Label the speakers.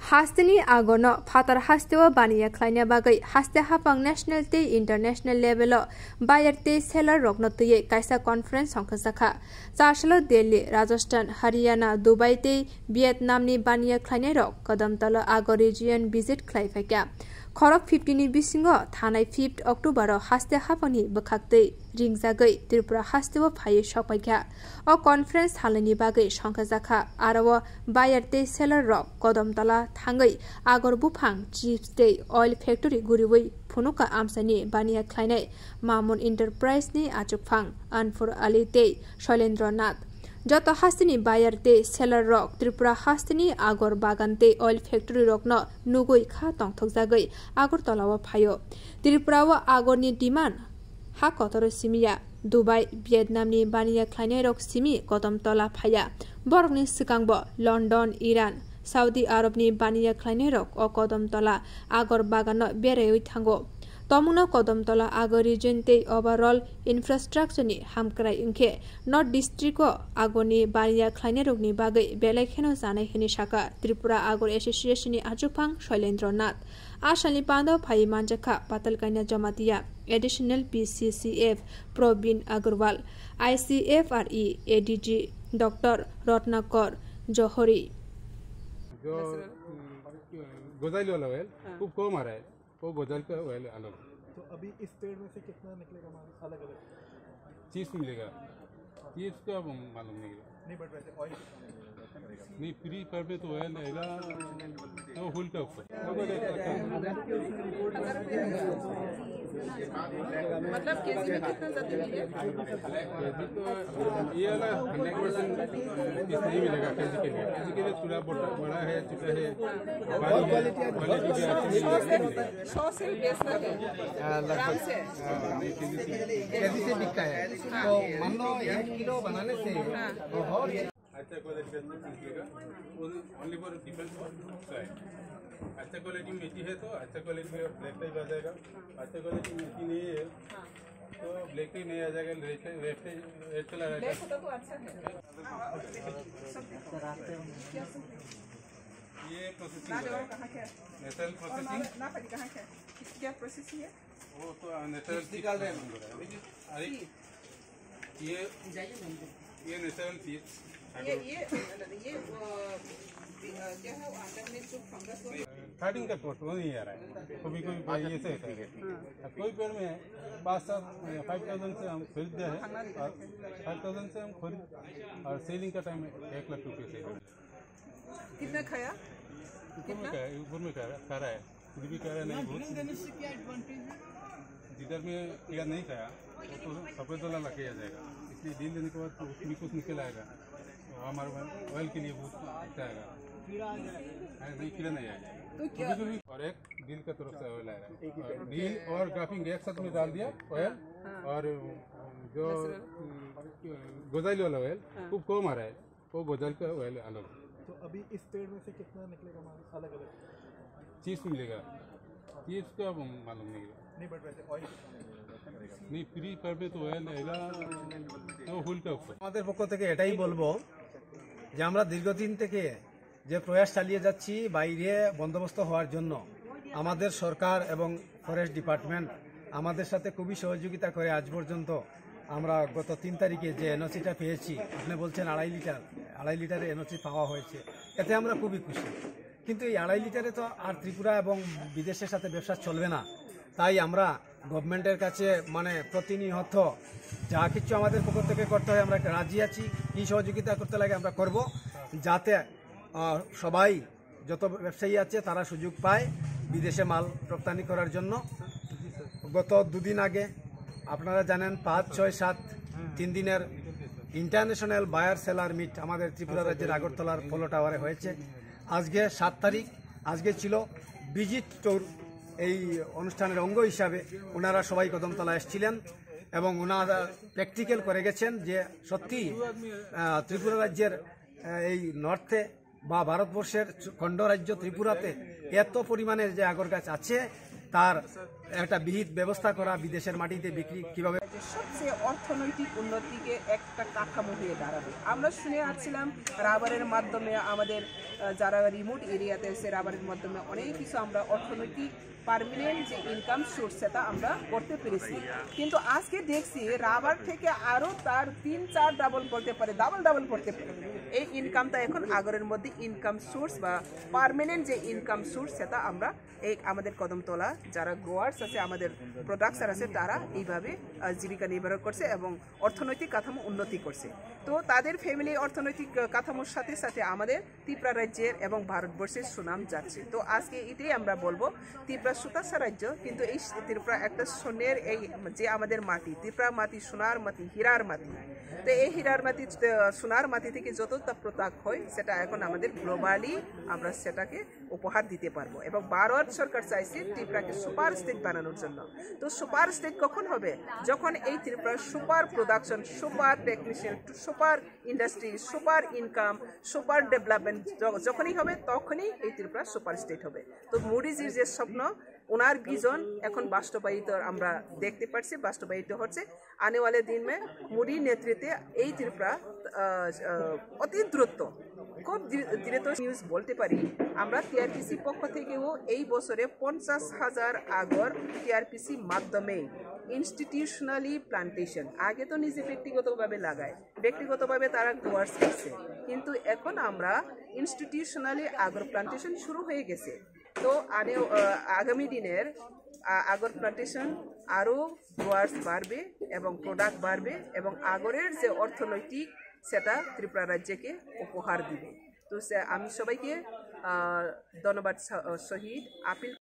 Speaker 1: Hasteni agono fatar hastewa baniya khlaina bagai haste hapang national te international level buyer te seller rokno tuye kaisa conference songkhasakha chashalo Delhi Rajasthan Haryana Dubai te Vietnam ni baniya khlaina rok kadam tala Agar region visit khlaifaka Khorok 50 ni bisingo thanai 5th October haste hapani bakhakte ringjagai Tripura hastewa phaye sokpaikha o conference halani bagai songkhasakha arawa buyer te seller rok kadam tala thangai Agar Buphang chips te oil factory guriwai phunuka amsani baniya khlainai Mamun enterprise ni achukphang Anfur Ali te Shailendranath Joto hastini buyer te seller rock Tripura hastini Agar bagan te oil factory rock no nugoi kha tongthokjagai Agar talawa phayo Tripura wa Agar ni demand ha kotoro simia Dubai Vietnam ni baniya khlainai rock simi kodam tala phaya borok ni sikangbo London Iran Saudi Arab ni baniya khlainai rock o kodam tala Agar bagan no berei thango Tomuna kodam tala Agar region te overall infrastructure ni hamkrai inke North district o Agar ni baniya khlainai rock ni bagai belai kheno janai hini saka Tripura Agar association ni achupang Shailendranath Ashali panda phai manjakha Patalkanya Jamatia additional PCCF Probin Agarwal ICFRE ADG Dr Ratnakar Johari
Speaker 2: जो गोजाइल वाला oil खूब कम आ रहा है वो गोजाइल का oil अलग
Speaker 3: तो अभी इस पेड़ में से कितना निकलेगा अलग अलग
Speaker 2: चीज मिलेगा चीज का मालूम नहीं
Speaker 3: बट वैसे ऑयल
Speaker 2: नहीं फ्री पर में तो ऑयल आएगा वो फुल का ऊपर
Speaker 4: मतलब केजी में कितना ज्यादा मिलेगा
Speaker 2: ये वाला 100% इस नहीं मिलेगा केजी के लिए थोड़ा बड़ा है छोटा है क्वालिटी
Speaker 4: 100 से बेचता है ग्राम से
Speaker 3: केजी से बिकता है तो मान लो 1 किलो बनाने से
Speaker 2: अच्छा क्वालिटी का मिलेगा ओनली फॉर डिपेंड ऑन अच्छा क्वालिटी मेथी है तो अच्छा क्वालिटी का ब्लैक टाइप आ जाएगा अच्छा क्वालिटी मेथी नहीं है तो ब्लैक ही नहीं आ जाएगा रेड चला जाएगा
Speaker 4: तो अच्छा है
Speaker 2: ये प्रोसेसिंग नेचुरल प्रोसेसिंग
Speaker 4: क्या प्रोसेसिंग है
Speaker 2: वो तो नेचुरल निकाल रहे हैं अरे ये नेचुरल चीज
Speaker 4: ये क्या है अंदर में जो फंगस
Speaker 2: स्टार्टिंग का कोट वो नहीं आ रहा है कभी ये से होता है कोई पेड़ में 5,000 से हम खरीदते हैं और 5,000 से हम खरीद और सेलिंग का टाइम 1 लाख रुपये से
Speaker 4: कितना खाया
Speaker 2: ऊपर में खा रहा है खुद भी खा रहा है नहीं बहुत जिधर में टीका नहीं खाया तो सफेद वाला लग जाएगा इसलिए दिन देने के बाद तो उसमें कुछ निकल आएगा हमारे ऑयल के लिए बहुत अच्छा आएगा नहीं कीड़ा नहीं आएगा तो और एक डील का तरफ से ऑयल आएगा डील और ग्राफिंग एक साथ में डाल दिया ऑयल और जो गोजाइल वाला ऑयल खूब कम आ रहा है वो गोजाइल का ऑयल अलग
Speaker 3: तो अभी इस पेड़ में से कितना निकलेगा अलग अलग
Speaker 2: चीज मिलेगा चीज का मालूम नहीं
Speaker 3: बट वैसे ऑयल
Speaker 2: नहीं फ्री पर में तो ऑयल आएगा वो फुल का ऊपर
Speaker 5: আমাদের পক্ষ থেকে এটাই বলবো যে আমরা দীর্ঘদিন থেকে যে প্রয়াস চালিয়ে যাচ্ছি বাইরে বন্দোবস্ত হওয়ার জন্য আমাদের সরকার এবং ফরেস্ট ডিপার্টমেন্ট আমাদের সাথে খুবই সহযোগিতা করে আজ পর্যন্ত আমরা গত 3 তারিখে যে এনওসিটা পেয়েছি আপনি বলছেন 2.5 লিটারের এনওসি পাওয়া হয়েছে এতে আমরা খুবই খুশি কিন্তু এই 2.5 লিটারে তো আর ত্রিপুরা এবং বিদেশের সাথে ব্যবসা চলবে না তাই আমরা গভর্নমেন্টের কাছে মানে প্রতিনিয়ত যা কিছু আমাদের পক্ষ থেকে করতে হয় আমরা রাজি আছি কি সহযোগিতা করতে লাগে আমরা করব যাতে সবাই যত ব্যবসায়ী আছে তারা সুযোগ পায় বিদেশে মাল রপ্তানি করার জন্য গত 2 দিন আগে আপনারা জানেন 5, 6, 7 3 দিনের ইন্টারন্যাশনাল বায়ার সেলার মিট আমাদের ত্রিপুরা রাজ্যের আগরতলার পোলো টাওয়ারে হয়েছে আজকে 7 তারিখ আজকে ছিল ভিজিট ট্যুর এই অনুষ্ঠানের অঙ্গ হিসাবে ওনারা সবাই কদমতলা এসেছিলেন এবং ওনারা প্র্যাকটিক্যাল করে গেছেন যে সত্যি ত্রিপুরা রাজ্যের এই নর্থে বা ভারতবর্ষের খণ্ড রাজ্য ত্রিপুরাতে এত পরিমাণে যে আগর গাছ আছে তার একটা বিহিত ব্যবস্থা করা বিদেশের মাটিতে বিক্রি কিভাবে
Speaker 4: সবচেয়ে অর্থনৈতিক উন্নতিকে একটা কাঠামো হয়ে দাঁড়াবে। আমরা শুনে আসছিলাম রাবারের মাধ্যমে আমাদের যারা রিমোট এরিয়াতে আছে রাবারের মাধ্যমে অনেক কিছু আমরা অর্থনৈতিক পার্মানেন্ট যে ইনকাম সোর্স সেটা আমরা করতে পেরেছি, কিন্তু আজকে দেখছি রাবার থেকে আরও তার 3-4 ডাবল করতে পারে, ডাবল করতে পারে। এই ইনকামটা এখন আগরের মধ্যে ইনকাম সোর্স বা পার্মানেন্ট যে ইনকাম সোর্স সেটা আমরা এই আমাদের কদমতলা যারা গ্রোয়ার্স আছে আমাদের প্রোডাক্টসার আছে তারা এইভাবে জীবিকা নির্বাহ করছে এবং অর্থনৈতিক কাঠামো উন্নতি করছে। তো তাদের ফ্যামিলি অর্থনৈতিক কাঠামোর সাথে সাথে আমাদের ত্রিপুরা রাজ্যের এবং ভারতবর্ষের সুনাম যাচ্ছে। তো আজকে এটাই আমরা বলবো ত্রিপুরা সুতাসা রাজ্য, কিন্তু এই ত্রিপুরা একটা সোনের এই যে আমাদের মাটি, ত্রিপুরা মাটি সোনার মাটি, হীরার মাটি। তো এই হীরার মাটি সোনার মাটি থেকে যতটা প্রোডাক্ট হয় সেটা এখন আমাদের গ্লোবালি আমরা সেটাকে উপহার দিতে পারবো। এবং ভারত সরকার চাইছে ত্রিপুরাকে সুপার স্টেট বানানোর জন্য। তো সুপার স্টেট কখন হবে? যখন এই Tripura super production, super technician, super industry, super income, super development যখনই হবে তখনই এই ত্রিপুরা সুপার স্টেট হবে। তো মোদিজির যে স্বপ্ন, ওনার ভিজন এখন বাস্তবায়িত আমরা দেখতে পাচ্ছি, বাস্তবায়িত হচ্ছে। আনে ওয়ালে দিন মে মোদির নেতৃত্বে এই ত্রিপুরা অতি দ্রুত খুব দ্রুত নিউজ বলতে পারি আমরা টিআরপিসি পক্ষ থেকেও এই বছরে 50,000 আগর টিআরপিসি মাধ্যমে ইনস্টিটিউশনালি প্লান্টেশন, আগে তো নিজে ব্যক্তিগতভাবে লাগায়, ব্যক্তিগতভাবে তারা গ্রোয়ার্স করছে, কিন্তু এখন আমরা ইনস্টিটিউশনালি আগর প্লান্টেশন শুরু হয়ে গেছে। তো আগামী দিনের আগর প্লান্টেশন আরও গ্রোয়ার্স বাড়বে এবং প্রোডাক্ট বাড়বে এবং আগরের যে অর্থনৈতিক সেটা ত্রিপুরা রাজ্যকে উপহার দিবে। তো আমি সবাইকে ধন্যবাদ সহিত আপিল